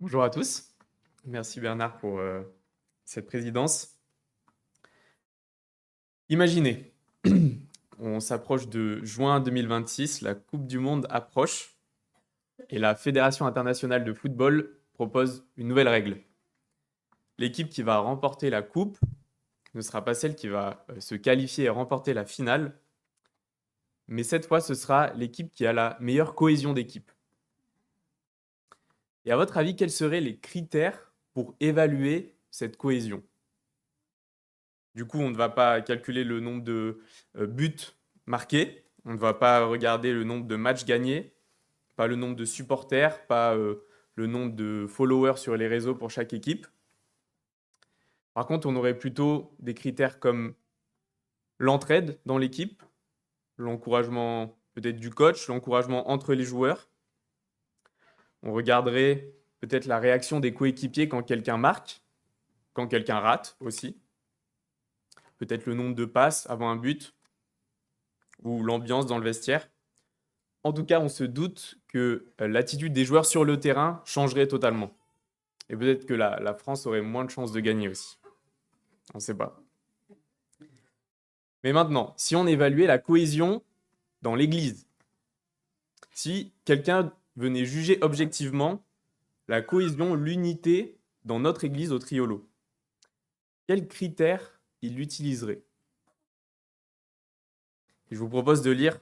Bonjour à tous. Merci Bernard pour cette présidence. Imaginez, on s'approche de juin 2026, la Coupe du Monde approche et la Fédération internationale de football propose une nouvelle règle. L'équipe qui va remporter la Coupe ne sera pas celle qui va se qualifier et remporter la finale, mais cette fois ce sera l'équipe qui a la meilleure cohésion d'équipe. Et à votre avis, quels seraient les critères pour évaluer cette cohésion ? Du coup, on ne va pas calculer le nombre de buts marqués, on ne va pas regarder le nombre de matchs gagnés, pas le nombre de supporters, pas le nombre de followers sur les réseaux pour chaque équipe. Par contre, on aurait plutôt des critères comme l'entraide dans l'équipe, l'encouragement peut-être du coach, l'encouragement entre les joueurs. On regarderait peut-être la réaction des coéquipiers quand quelqu'un marque, quand quelqu'un rate aussi. Peut-être le nombre de passes avant un but ou l'ambiance dans le vestiaire. En tout cas, on se doute que l'attitude des joueurs sur le terrain changerait totalement. Et peut-être que la France aurait moins de chances de gagner aussi. On ne sait pas. Mais maintenant, si on évaluait la cohésion dans l'Église, si quelqu'un venait juger objectivement la cohésion, l'unité dans notre Église au Triolo, quels critères il utiliserait? Et je vous propose de lire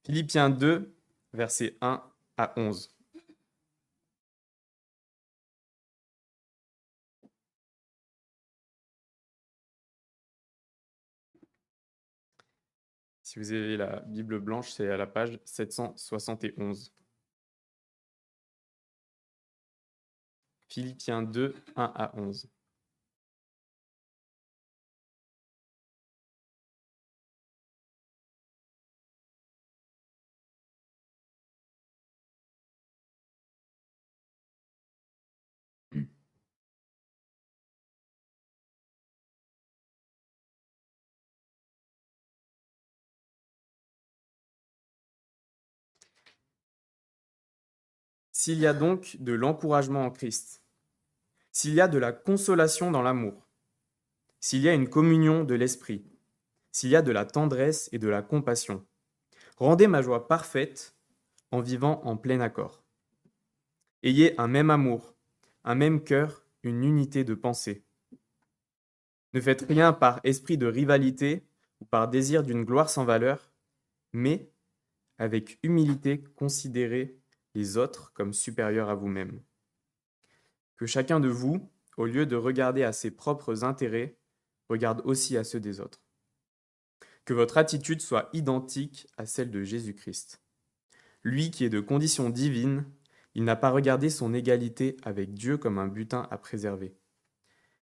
Philippiens 2, versets 1 à 11. Si vous avez la Bible blanche, c'est à la page 771. Philippiens 2, 1 à 11. S'il y a donc de l'encouragement en Christ, s'il y a de la consolation dans l'amour, s'il y a une communion de l'esprit, s'il y a de la tendresse et de la compassion, rendez ma joie parfaite en vivant en plein accord. Ayez un même amour, un même cœur, une unité de pensée. Ne faites rien par esprit de rivalité ou par désir d'une gloire sans valeur, mais avec humilité considérez les autres comme supérieurs à vous-même. Que chacun de vous, au lieu de regarder à ses propres intérêts, regarde aussi à ceux des autres. Que votre attitude soit identique à celle de Jésus-Christ. Lui qui est de condition divine, il n'a pas regardé son égalité avec Dieu comme un butin à préserver.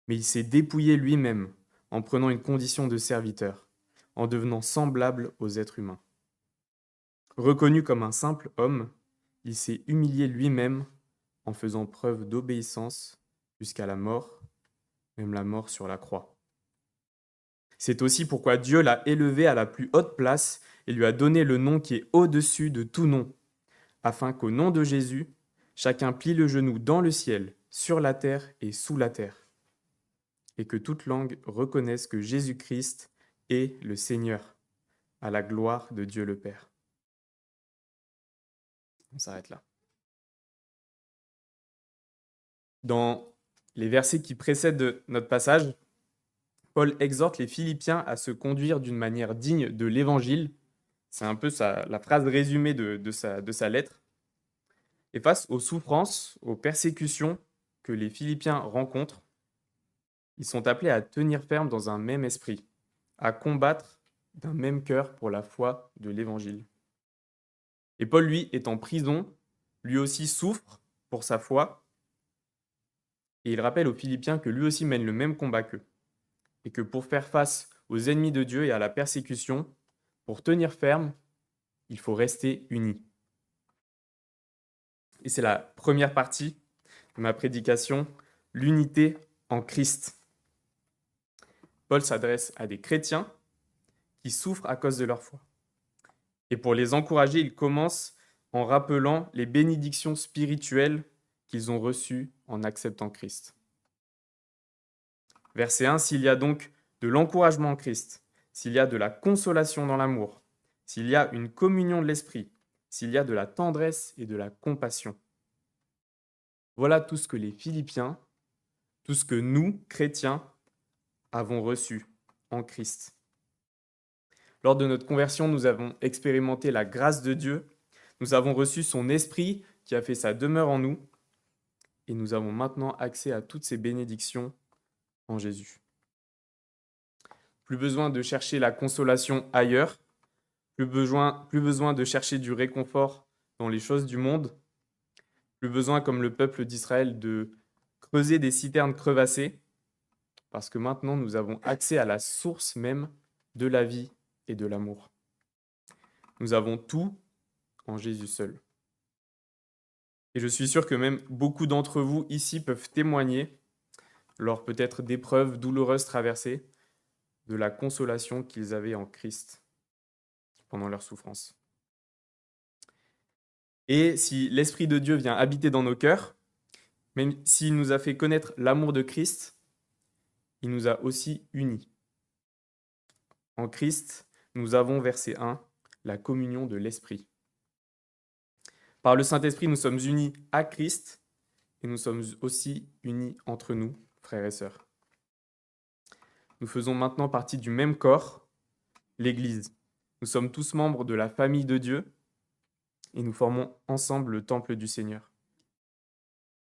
Mais il s'est dépouillé lui-même en prenant une condition de serviteur, en devenant semblable aux êtres humains. Reconnu comme un simple homme, il s'est humilié lui-même en faisant preuve d'obéissance jusqu'à la mort, même la mort sur la croix. C'est aussi pourquoi Dieu l'a élevé à la plus haute place et lui a donné le nom qui est au-dessus de tout nom, afin qu'au nom de Jésus, chacun plie le genou dans le ciel, sur la terre et sous la terre, et que toute langue reconnaisse que Jésus-Christ est le Seigneur, à la gloire de Dieu le Père. On s'arrête là. Dans les versets qui précèdent notre passage, Paul exhorte les Philippiens à se conduire d'une manière digne de l'Évangile. C'est un peu la phrase résumée de sa lettre. Et face aux souffrances, aux persécutions que les Philippiens rencontrent, ils sont appelés à tenir ferme dans un même esprit, à combattre d'un même cœur pour la foi de l'Évangile. Et Paul, lui, est en prison, lui aussi souffre pour sa foi, et il rappelle aux Philippiens que lui aussi mène le même combat qu'eux, et que pour faire face aux ennemis de Dieu et à la persécution, pour tenir ferme, il faut rester unis. Et c'est la première partie de ma prédication, l'unité en Christ. Paul s'adresse à des chrétiens qui souffrent à cause de leur foi. Et pour les encourager, il commence en rappelant les bénédictions spirituelles qu'ils ont reçu en acceptant Christ. Verset 1, s'il y a donc de l'encouragement en Christ, s'il y a de la consolation dans l'amour, s'il y a une communion de l'esprit, s'il y a de la tendresse et de la compassion. Voilà tout ce que les Philippiens, tout ce que nous, chrétiens, avons reçu en Christ. Lors de notre conversion, nous avons expérimenté la grâce de Dieu, nous avons reçu son esprit qui a fait sa demeure en nous, et nous avons maintenant accès à toutes ces bénédictions en Jésus. Plus besoin de chercher la consolation ailleurs, plus besoin de chercher du réconfort dans les choses du monde, plus besoin, comme le peuple d'Israël, de creuser des citernes crevassées, parce que maintenant nous avons accès à la source même de la vie et de l'amour. Nous avons tout en Jésus seul. Et je suis sûr que même beaucoup d'entre vous ici peuvent témoigner, lors peut-être d'épreuves douloureuses traversées, de la consolation qu'ils avaient en Christ pendant leur souffrance. Et si l'Esprit de Dieu vient habiter dans nos cœurs, même s'il nous a fait connaître l'amour de Christ, il nous a aussi unis. En Christ, nous avons, verset 1, la communion de l'Esprit. Par le Saint-Esprit, nous sommes unis à Christ et nous sommes aussi unis entre nous, frères et sœurs. Nous faisons maintenant partie du même corps, l'Église. Nous sommes tous membres de la famille de Dieu et nous formons ensemble le temple du Seigneur.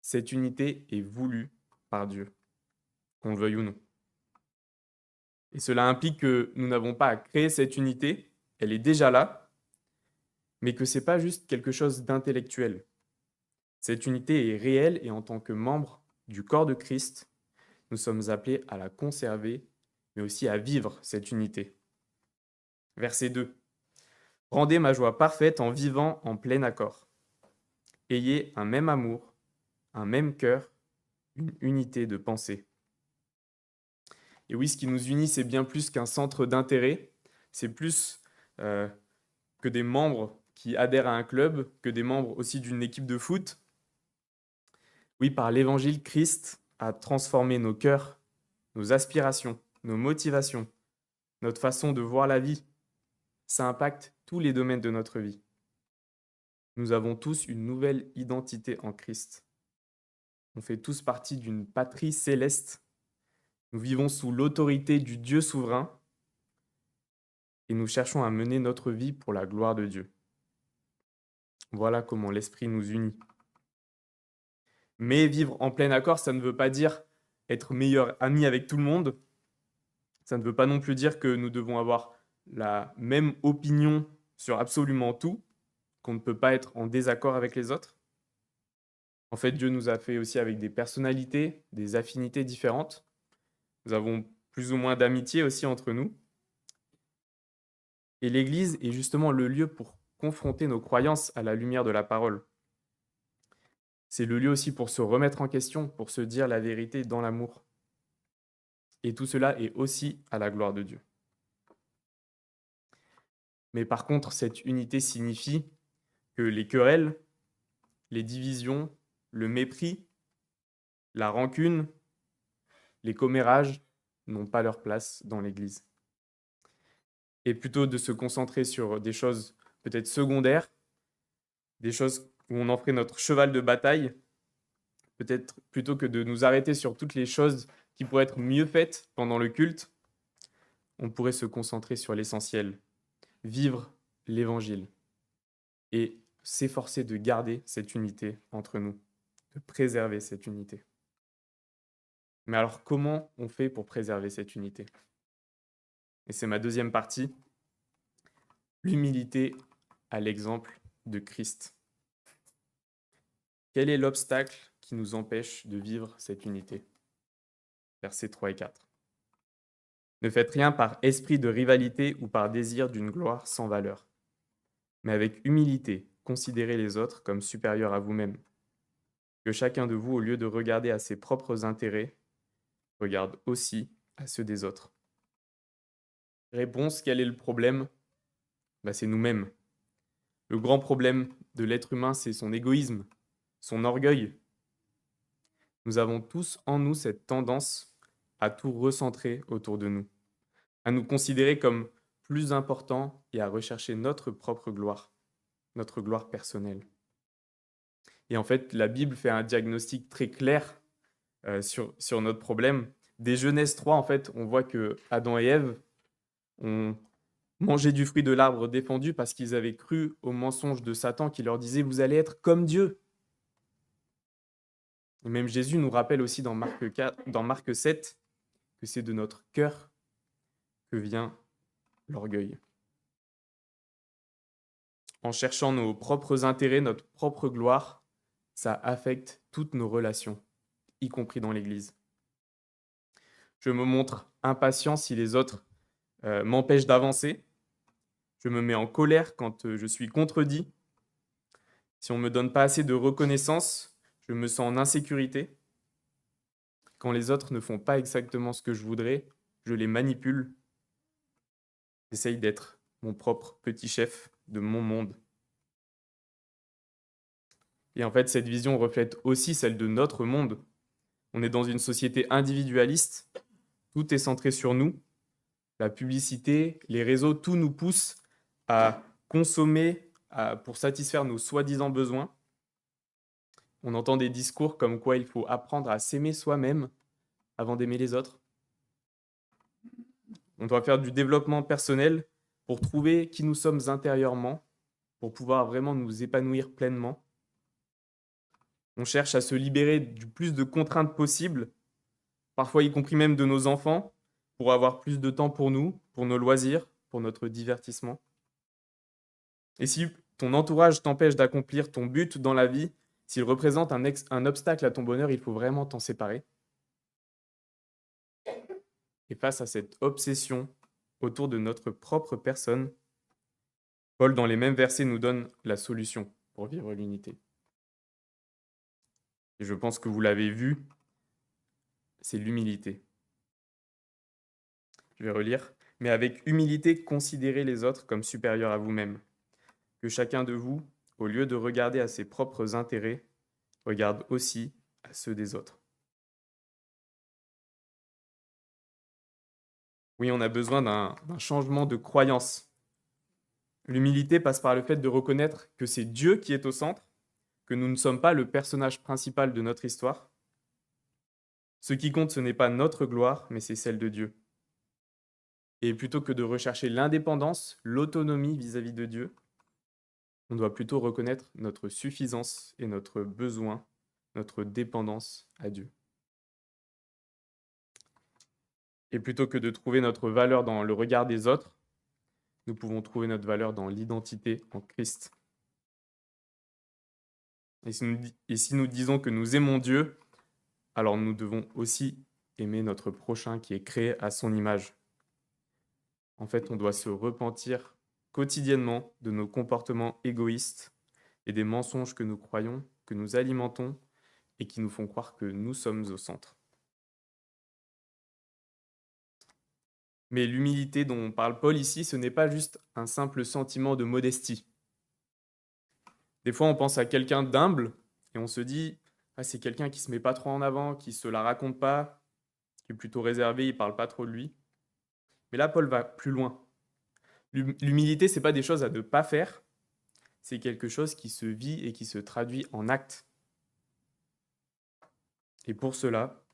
Cette unité est voulue par Dieu, qu'on le veuille ou non. Et cela implique que nous n'avons pas à créer cette unité, elle est déjà là, mais que ce n'est pas juste quelque chose d'intellectuel. Cette unité est réelle et en tant que membres du corps de Christ, nous sommes appelés à la conserver, mais aussi à vivre cette unité. Verset 2. Rendez ma joie parfaite en vivant en plein accord. Ayez un même amour, un même cœur, une unité de pensée. Et oui, ce qui nous unit, c'est bien plus qu'un centre d'intérêt, c'est plus que des membres qui adhèrent à un club, que des membres aussi d'une équipe de foot. Oui, par l'Évangile, Christ a transformé nos cœurs, nos aspirations, nos motivations, notre façon de voir la vie. Ça impacte tous les domaines de notre vie. Nous avons tous une nouvelle identité en Christ. On fait tous partie d'une patrie céleste. Nous vivons sous l'autorité du Dieu souverain et nous cherchons à mener notre vie pour la gloire de Dieu. Voilà comment l'Esprit nous unit. Mais vivre en plein accord, ça ne veut pas dire être meilleur ami avec tout le monde. Ça ne veut pas non plus dire que nous devons avoir la même opinion sur absolument tout, qu'on ne peut pas être en désaccord avec les autres. En fait, Dieu nous a fait aussi avec des personnalités, des affinités différentes. Nous avons plus ou moins d'amitié aussi entre nous. Et l'Église est justement le lieu pour confronter nos croyances à la lumière de la parole. C'est le lieu aussi pour se remettre en question, pour se dire la vérité dans l'amour. Et tout cela est aussi à la gloire de Dieu. Mais par contre, cette unité signifie que les querelles, les divisions, le mépris, la rancune, les commérages n'ont pas leur place dans l'Église. Et plutôt de se concentrer sur des choses peut-être secondaires, des choses où on en ferait notre cheval de bataille, peut-être plutôt que de nous arrêter sur toutes les choses qui pourraient être mieux faites pendant le culte, on pourrait se concentrer sur l'essentiel, vivre l'Évangile et s'efforcer de garder cette unité entre nous, de préserver cette unité. Mais alors, comment on fait pour préserver cette unité? Et c'est ma deuxième partie, l'humilité à l'exemple de Christ. Quel est l'obstacle qui nous empêche de vivre cette unité? Versets 3 et 4. Ne faites rien par esprit de rivalité ou par désir d'une gloire sans valeur, mais avec humilité, considérez les autres comme supérieurs à vous-même. Que chacun de vous, au lieu de regarder à ses propres intérêts, regarde aussi à ceux des autres. Réponse, quel est le problème? C'est nous-mêmes. Le grand problème de l'être humain, c'est son égoïsme, son orgueil. Nous avons tous en nous cette tendance à tout recentrer autour de nous, à nous considérer comme plus importants et à rechercher notre propre gloire, notre gloire personnelle. Et en fait, la Bible fait un diagnostic très clair sur notre problème. Dès Genèse 3, en fait, on voit que Adam et Ève ont mangé du fruit de l'arbre défendu parce qu'ils avaient cru au mensonge de Satan qui leur disait « Vous allez être comme Dieu ». Et même Jésus nous rappelle aussi dans Marc 7 que c'est de notre cœur que vient l'orgueil. En cherchant nos propres intérêts, notre propre gloire, ça affecte toutes nos relations, y compris dans l'Église. Je me montre impatient si les autres m'empêchent d'avancer. Je me mets en colère quand je suis contredit. Si on ne me donne pas assez de reconnaissance, je me sens en insécurité. Quand les autres ne font pas exactement ce que je voudrais, je les manipule. J'essaye d'être mon propre petit chef de mon monde. Et en fait, cette vision reflète aussi celle de notre monde. On est dans une société individualiste, tout est centré sur nous. La publicité, les réseaux, tout nous pousse à consommer pour satisfaire nos soi-disant besoins. On entend des discours comme quoi il faut apprendre à s'aimer soi-même avant d'aimer les autres. On doit faire du développement personnel pour trouver qui nous sommes intérieurement, pour pouvoir vraiment nous épanouir pleinement. On cherche à se libérer du plus de contraintes possibles, parfois y compris même de nos enfants, pour avoir plus de temps pour nous, pour nos loisirs, pour notre divertissement. Et si ton entourage t'empêche d'accomplir ton but dans la vie, s'il représente un obstacle à ton bonheur, il faut vraiment t'en séparer. Et face à cette obsession autour de notre propre personne, Paul, dans les mêmes versets, nous donne la solution pour vivre l'unité. Et je pense que vous l'avez vu, c'est l'humilité. Je vais relire. Mais avec humilité, considérez les autres comme supérieurs à vous-même. Que chacun de vous, au lieu de regarder à ses propres intérêts, regarde aussi à ceux des autres. Oui, on a besoin d'un changement de croyance. L'humilité passe par le fait de reconnaître que c'est Dieu qui est au centre, que nous ne sommes pas le personnage principal de notre histoire. Ce qui compte, ce n'est pas notre gloire, mais c'est celle de Dieu. Et plutôt que de rechercher l'indépendance, l'autonomie vis-à-vis de Dieu, on doit plutôt reconnaître notre suffisance et notre besoin, notre dépendance à Dieu. Et plutôt que de trouver notre valeur dans le regard des autres, nous pouvons trouver notre valeur dans l'identité en Christ. Et si nous disons que nous aimons Dieu, alors nous devons aussi aimer notre prochain qui est créé à son image. En fait, on doit se repentir quotidiennement de nos comportements égoïstes et des mensonges que nous croyons, que nous alimentons et qui nous font croire que nous sommes au centre. Mais l'humilité dont parle Paul ici, ce n'est pas juste un simple sentiment de modestie. Des fois, on pense à quelqu'un d'humble et on se dit « Ah, c'est quelqu'un qui ne se met pas trop en avant, qui ne se la raconte pas, qui est plutôt réservé, il ne parle pas trop de lui. » Mais là, Paul va plus loin. L'humilité, ce n'est pas des choses à ne pas faire, c'est quelque chose qui se vit et qui se traduit en actes. Et pour cela,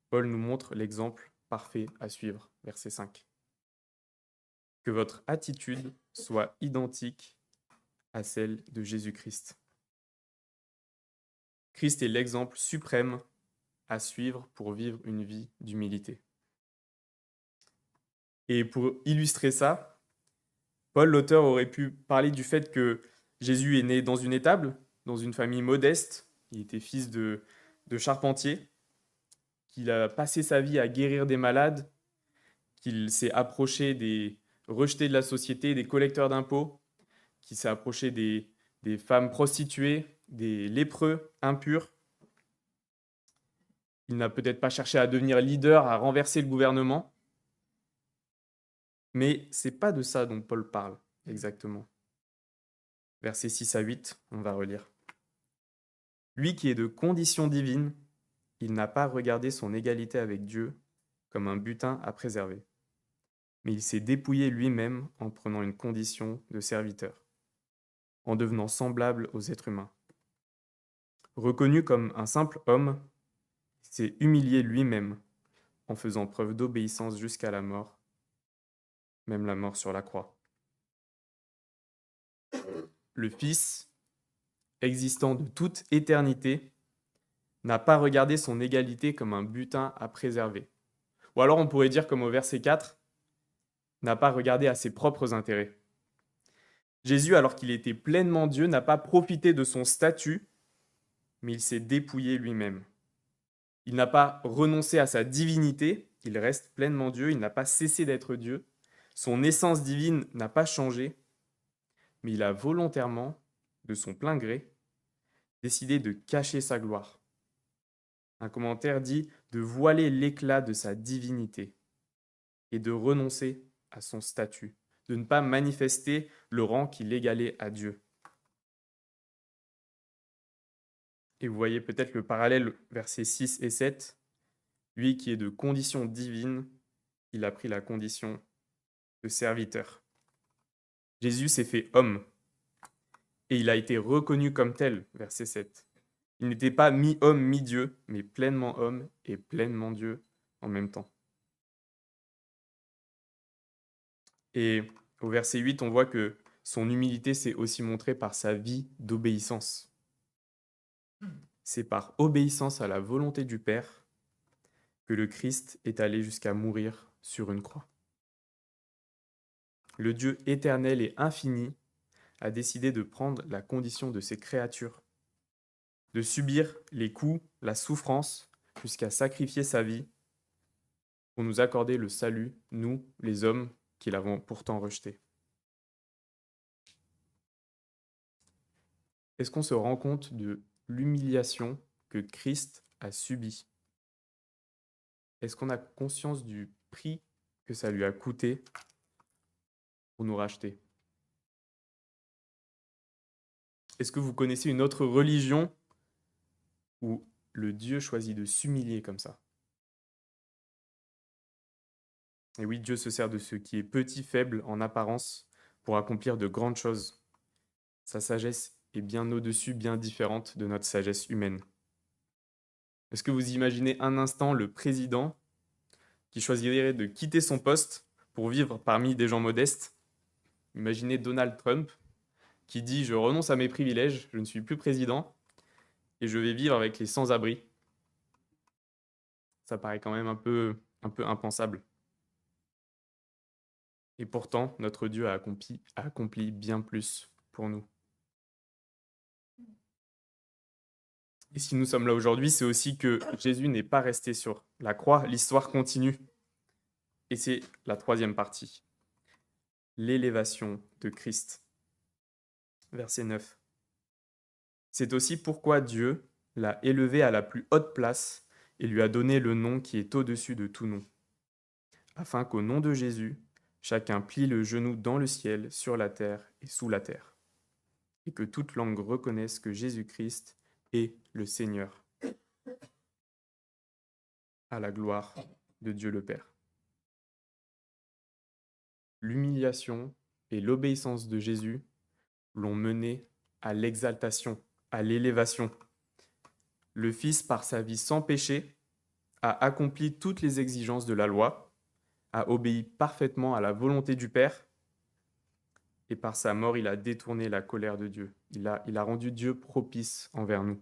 Paul nous montre l'exemple parfait à suivre, verset 5. Que votre attitude soit identique à celle de Jésus-Christ. Christ est l'exemple suprême à suivre pour vivre une vie d'humilité. Et pour illustrer ça, Paul, l'auteur, aurait pu parler du fait que Jésus est né dans une étable, dans une famille modeste. Il était fils de charpentier, qu'il a passé sa vie à guérir des malades, qu'il s'est approché des rejetés de la société, des collecteurs d'impôts, qu'il s'est approché des femmes prostituées, des lépreux, impurs. Il n'a peut-être pas cherché à devenir leader, à renverser le gouvernement. Mais ce n'est pas de ça dont Paul parle exactement. Versets 6 à 8, on va relire. Lui qui est de condition divine il n'a pas regardé son égalité avec Dieu comme un butin à préserver, mais il s'est dépouillé lui-même en prenant une condition de serviteur, en devenant semblable aux êtres humains. Reconnu comme un simple homme, il s'est humilié lui-même en faisant preuve d'obéissance jusqu'à la mort, même la mort sur la croix. Le Fils, existant de toute éternité, n'a pas regardé son égalité comme un butin à préserver. Ou alors on pourrait dire comme au verset 4, n'a pas regardé à ses propres intérêts. Jésus, alors qu'il était pleinement Dieu, n'a pas profité de son statut, mais il s'est dépouillé lui-même. Il n'a pas renoncé à sa divinité, il reste pleinement Dieu, il n'a pas cessé d'être Dieu. Son essence divine n'a pas changé, mais il a volontairement, de son plein gré, décidé de cacher sa gloire. Un commentaire dit de voiler l'éclat de sa divinité et de renoncer à son statut, de ne pas manifester le rang qui l'égalait à Dieu. Et vous voyez peut-être le parallèle, versets 6 et 7. Lui qui est de condition divine, il a pris la condition de serviteur. Jésus s'est fait homme et il a été reconnu comme tel, verset 7. Il n'était pas mi-homme, mi-Dieu, mais pleinement homme et pleinement Dieu en même temps. Et au verset 8, on voit que son humilité s'est aussi montrée par sa vie d'obéissance. C'est par obéissance à la volonté du Père que le Christ est allé jusqu'à mourir sur une croix. Le Dieu éternel et infini a décidé de prendre la condition de ses créatures, de subir les coups, la souffrance, jusqu'à sacrifier sa vie pour nous accorder le salut, nous, les hommes, qui l'avons pourtant rejeté. Est-ce qu'on se rend compte de l'humiliation que Christ a subie? Est-ce qu'on a conscience du prix que ça lui a coûté pour nous racheter? Est-ce que vous connaissez une autre religion où le Dieu choisit de s'humilier comme ça? Et oui, Dieu se sert de ce qui est petit, faible en apparence pour accomplir de grandes choses. Sa sagesse est bien au-dessus, bien différente de notre sagesse humaine. Est-ce que vous imaginez un instant le président qui choisirait de quitter son poste pour vivre parmi des gens modestes? Imaginez Donald Trump qui dit « Je renonce à mes privilèges, je ne suis plus président et je vais vivre avec les sans-abri ». Ça paraît quand même un peu impensable. Et pourtant, notre Dieu a accompli bien plus pour nous. Et si nous sommes là aujourd'hui, c'est aussi que Jésus n'est pas resté sur la croix, l'histoire continue. Et c'est la troisième partie, l'élévation de Christ. Verset 9. C'est aussi pourquoi Dieu l'a élevé à la plus haute place et lui a donné le nom qui est au-dessus de tout nom, afin qu'au nom de Jésus, chacun plie le genou dans le ciel, sur la terre et sous la terre, et que toute langue reconnaisse que Jésus-Christ est le Seigneur, à la gloire de Dieu le Père. L'humiliation et l'obéissance de Jésus l'ont mené à l'exaltation, à l'élévation. Le Fils, par sa vie sans péché, a accompli toutes les exigences de la loi, a obéi parfaitement à la volonté du Père, et par sa mort, il a détourné la colère de Dieu. Il a rendu Dieu propice envers nous.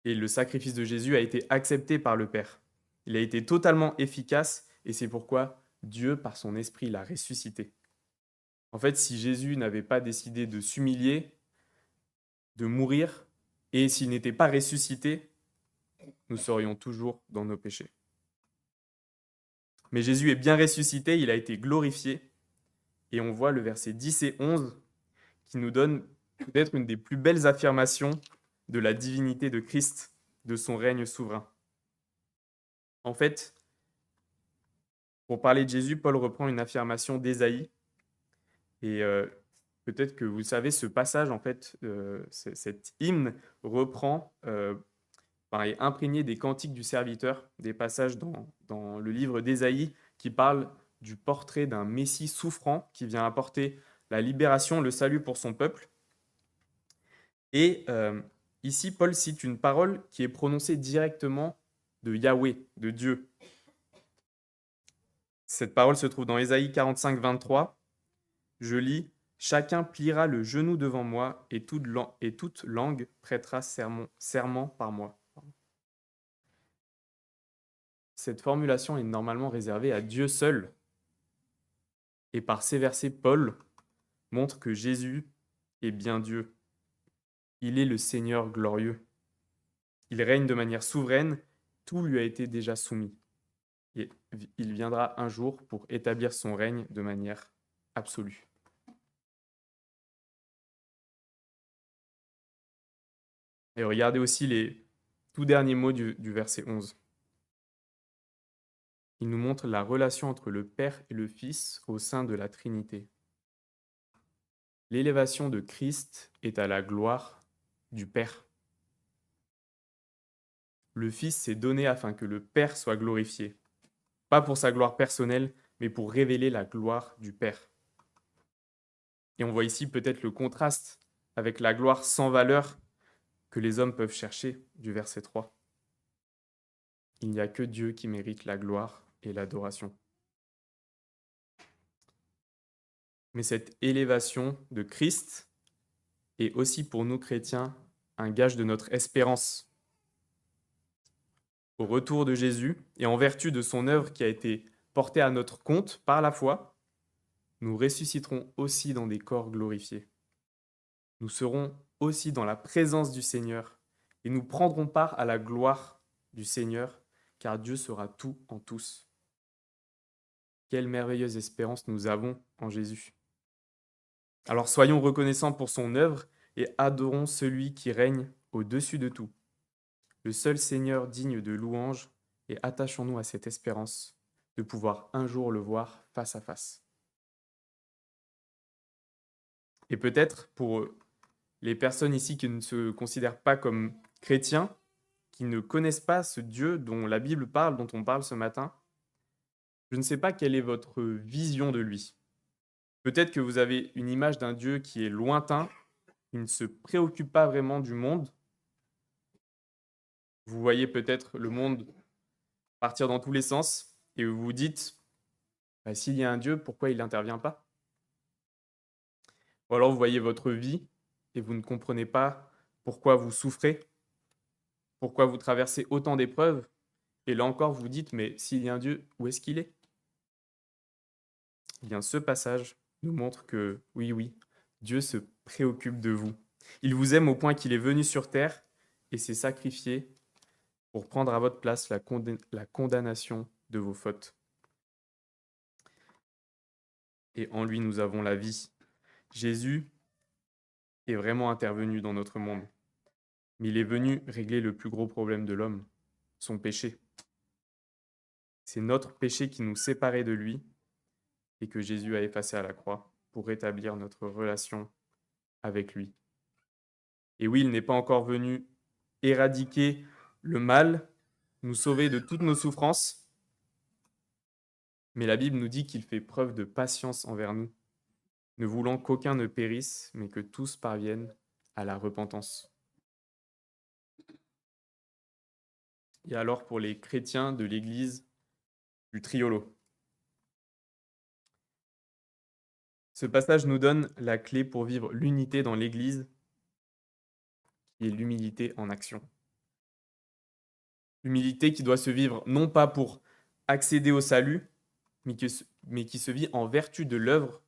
Et le sacrifice de Jésus a été accepté par le Père. Il a été totalement efficace, et c'est pourquoi Dieu, par son esprit, l'a ressuscité. En fait, si Jésus n'avait pas décidé de s'humilier, de mourir, et s'il n'était pas ressuscité, nous serions toujours dans nos péchés. Mais Jésus est bien ressuscité, il a été glorifié, et on voit le verset 10 et 11 qui nous donne peut-être une des plus belles affirmations de la divinité de Christ, de son règne souverain. En fait, pour parler de Jésus, Paul reprend une affirmation d'Ésaïe, et peut-être que vous savez, ce passage, en fait, cet hymne reprend est imprégné des cantiques du serviteur, des passages dans le livre d'Ésaïe qui parlent du portrait d'un Messie souffrant qui vient apporter la libération, le salut pour son peuple. Et ici, Paul cite une parole qui est prononcée directement de Yahweh, de Dieu. Cette parole se trouve dans Ésaïe 45, 23. Je lis « Chacun pliera le genou devant moi et toute langue prêtera serment par moi. » Cette formulation est normalement réservée à Dieu seul. Et par ces versets, Paul montre que Jésus est bien Dieu. Il est le Seigneur glorieux. Il règne de manière souveraine, tout lui a été déjà soumis. Et il viendra un jour pour établir son règne de manière absolue. Et regardez aussi les tout derniers mots du verset 11. Il nous montre la relation entre le Père et le Fils au sein de la Trinité. L'élévation de Christ est à la gloire du Père. Le Fils s'est donné afin que le Père soit glorifié, pas pour sa gloire personnelle, mais pour révéler la gloire du Père. Et on voit ici peut-être le contraste avec la gloire sans valeur que les hommes peuvent chercher du verset 3. Il n'y a que Dieu qui mérite la gloire et l'adoration. Mais cette élévation de Christ est aussi pour nous chrétiens un gage de notre espérance. Au retour de Jésus et en vertu de son œuvre qui a été portée à notre compte par la foi, nous ressusciterons aussi dans des corps glorifiés. Nous serons aussi dans la présence du Seigneur et nous prendrons part à la gloire du Seigneur, car Dieu sera tout en tous. Quelle merveilleuse espérance nous avons en Jésus. Alors soyons reconnaissants pour son œuvre et adorons celui qui règne au-dessus de tout, le seul Seigneur digne de louange, et attachons-nous à cette espérance de pouvoir un jour le voir face à face. Et peut-être pour les personnes ici qui ne se considèrent pas comme chrétiens, qui ne connaissent pas ce Dieu dont la Bible parle, dont on parle ce matin, je ne sais pas quelle est votre vision de lui. Peut-être que vous avez une image d'un Dieu qui est lointain, qui ne se préoccupe pas vraiment du monde. Vous voyez peut-être le monde partir dans tous les sens et vous vous dites, s'il y a un Dieu, pourquoi il n'intervient pas? Ou alors vous voyez votre vie et vous ne comprenez pas pourquoi vous souffrez, pourquoi vous traversez autant d'épreuves, et là encore vous dites, mais s'il y a un Dieu, où est-ce qu'il est? Eh bien, ce passage nous montre que oui, Dieu se préoccupe de vous. Il vous aime au point qu'il est venu sur terre et s'est sacrifié pour prendre à votre place la condamnation de vos fautes. Et en lui, nous avons la vie. Jésus est vraiment intervenu dans notre monde. Mais il est venu régler le plus gros problème de l'homme, son péché. C'est notre péché qui nous séparait de lui et que Jésus a effacé à la croix pour rétablir notre relation avec lui. Et oui, il n'est pas encore venu éradiquer le mal, nous sauver de toutes nos souffrances, mais la Bible nous dit qu'il fait preuve de patience envers nous, ne voulant qu'aucun ne périsse, mais que tous parviennent à la repentance. Et alors pour les chrétiens de l'Église du Triolo. Ce passage nous donne la clé pour vivre l'unité dans l'Église, qui est l'humilité en action. L'humilité qui doit se vivre non pas pour accéder au salut, mais qui se vit en vertu de l'œuvre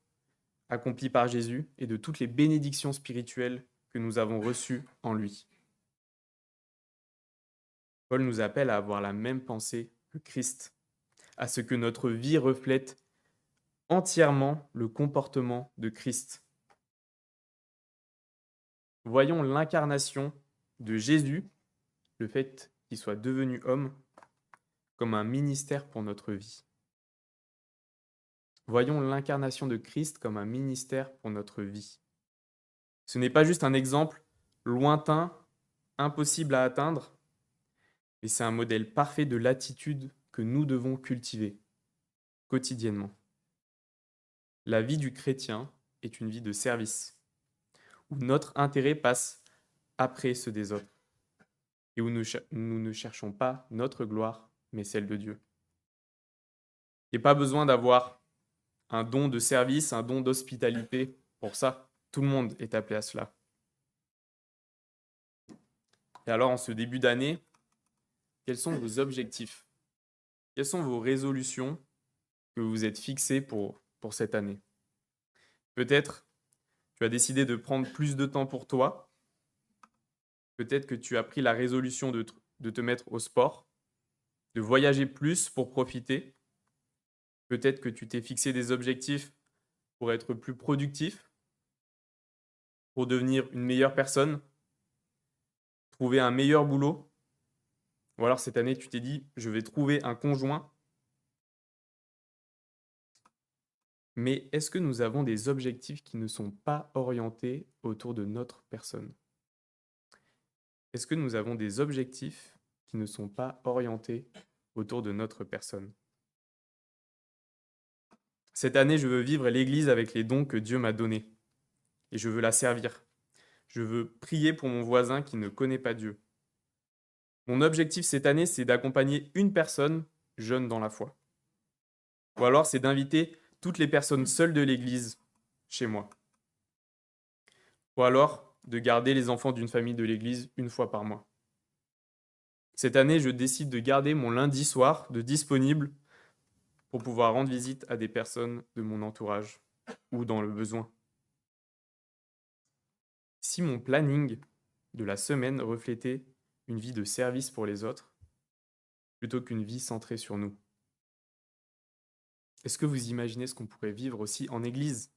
accomplie par Jésus et de toutes les bénédictions spirituelles que nous avons reçues en lui. Paul nous appelle à avoir la même pensée que Christ, à ce que notre vie reflète entièrement le comportement de Christ. Voyons l'incarnation de Jésus, le fait qu'il soit devenu homme, comme un ministère pour notre vie. Voyons l'incarnation de Christ comme un ministère pour notre vie. Ce n'est pas juste un exemple lointain, impossible à atteindre, mais c'est un modèle parfait de l'attitude que nous devons cultiver quotidiennement. La vie du chrétien est une vie de service, où notre intérêt passe après ceux des autres, et où nous ne cherchons pas notre gloire, mais celle de Dieu. Il n'y a pas besoin d'avoir un don de service, un don d'hospitalité pour ça. Tout le monde est appelé à cela. Et alors, en ce début d'année, quels sont vos objectifs? Quelles sont vos résolutions que vous êtes fixées pour cette année? Peut-être tu as décidé de prendre plus de temps pour toi. Peut-être que tu as pris la résolution de te mettre au sport, de voyager plus pour profiter. Peut-être que tu t'es fixé des objectifs pour être plus productif, pour devenir une meilleure personne, trouver un meilleur boulot. Ou alors cette année, tu t'es dit, je vais trouver un conjoint. Mais est-ce que nous avons des objectifs qui ne sont pas orientés autour de notre personne? Est-ce que nous avons des objectifs qui ne sont pas orientés autour de notre personne? Cette année, je veux vivre l'Église avec les dons que Dieu m'a donnés. Et je veux la servir. Je veux prier pour mon voisin qui ne connaît pas Dieu. Mon objectif cette année, c'est d'accompagner une personne jeune dans la foi. Ou alors, c'est d'inviter toutes les personnes seules de l'Église chez moi. Ou alors, de garder les enfants d'une famille de l'Église une fois par mois. Cette année, je décide de garder mon lundi soir de disponible pour pouvoir rendre visite à des personnes de mon entourage ou dans le besoin. Si mon planning de la semaine reflétait une vie de service pour les autres, plutôt qu'une vie centrée sur nous. Est-ce que vous imaginez ce qu'on pourrait vivre aussi en Église?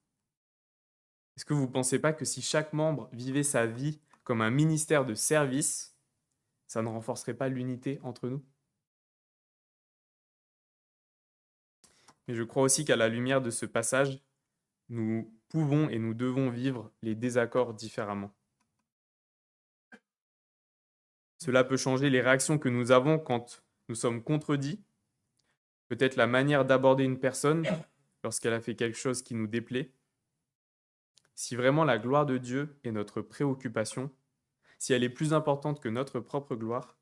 Est-ce que vous ne pensez pas que si chaque membre vivait sa vie comme un ministère de service, ça ne renforcerait pas l'unité entre nous? Mais je crois aussi qu'à la lumière de ce passage, nous pouvons et nous devons vivre les désaccords différemment. Cela peut changer les réactions que nous avons quand nous sommes contredits, peut-être la manière d'aborder une personne lorsqu'elle a fait quelque chose qui nous déplaît. Si vraiment la gloire de Dieu est notre préoccupation, si elle est plus importante que notre propre gloire,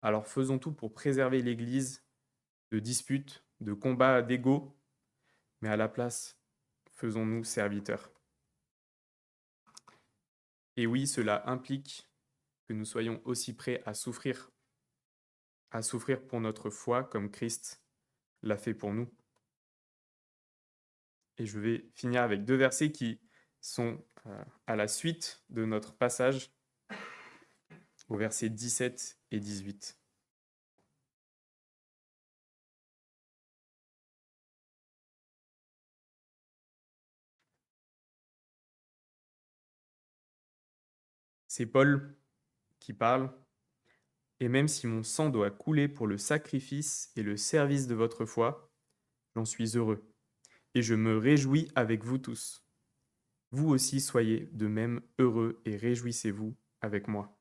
alors faisons tout pour préserver l'Église de disputes, de combats d'ego, mais à la place, faisons-nous serviteurs. Et oui, cela implique que nous soyons aussi prêts à souffrir pour notre foi comme Christ l'a fait pour nous. Et je vais finir avec 2 versets qui sont à la suite de notre passage, au versets 17 et 18. C'est Paul qui parle. Et même si mon sang doit couler pour le sacrifice et le service de votre foi, j'en suis heureux. Et je me réjouis avec vous tous. Vous aussi soyez de même heureux et réjouissez-vous avec moi.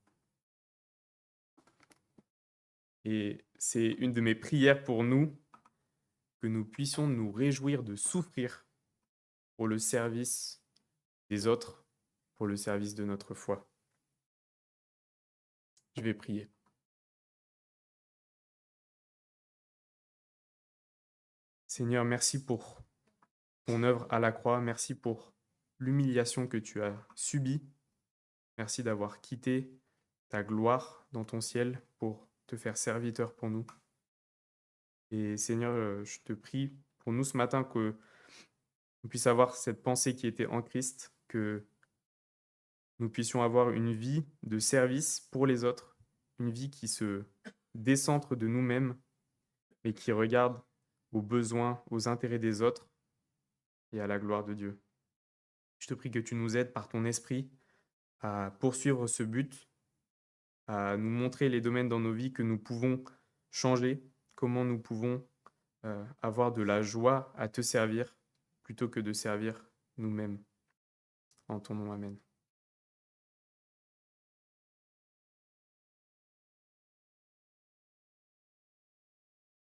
Et c'est une de mes prières pour nous, que nous puissions nous réjouir de souffrir pour le service des autres, pour le service de notre foi. Je vais prier. Seigneur, merci pour ton œuvre à la croix, merci pour l'humiliation que tu as subie. Merci d'avoir quitté ta gloire dans ton ciel pour te faire serviteur pour nous. Et Seigneur, je te prie pour nous ce matin que nous puissions avoir cette pensée qui était en Christ, que nous puissions avoir une vie de service pour les autres, une vie qui se décentre de nous-mêmes et qui regarde aux besoins, aux intérêts des autres et à la gloire de Dieu. Je te prie que tu nous aides par ton esprit à poursuivre ce but, à nous montrer les domaines dans nos vies que nous pouvons changer, comment nous pouvons avoir de la joie à te servir plutôt que de servir nous-mêmes. En ton nom, amen.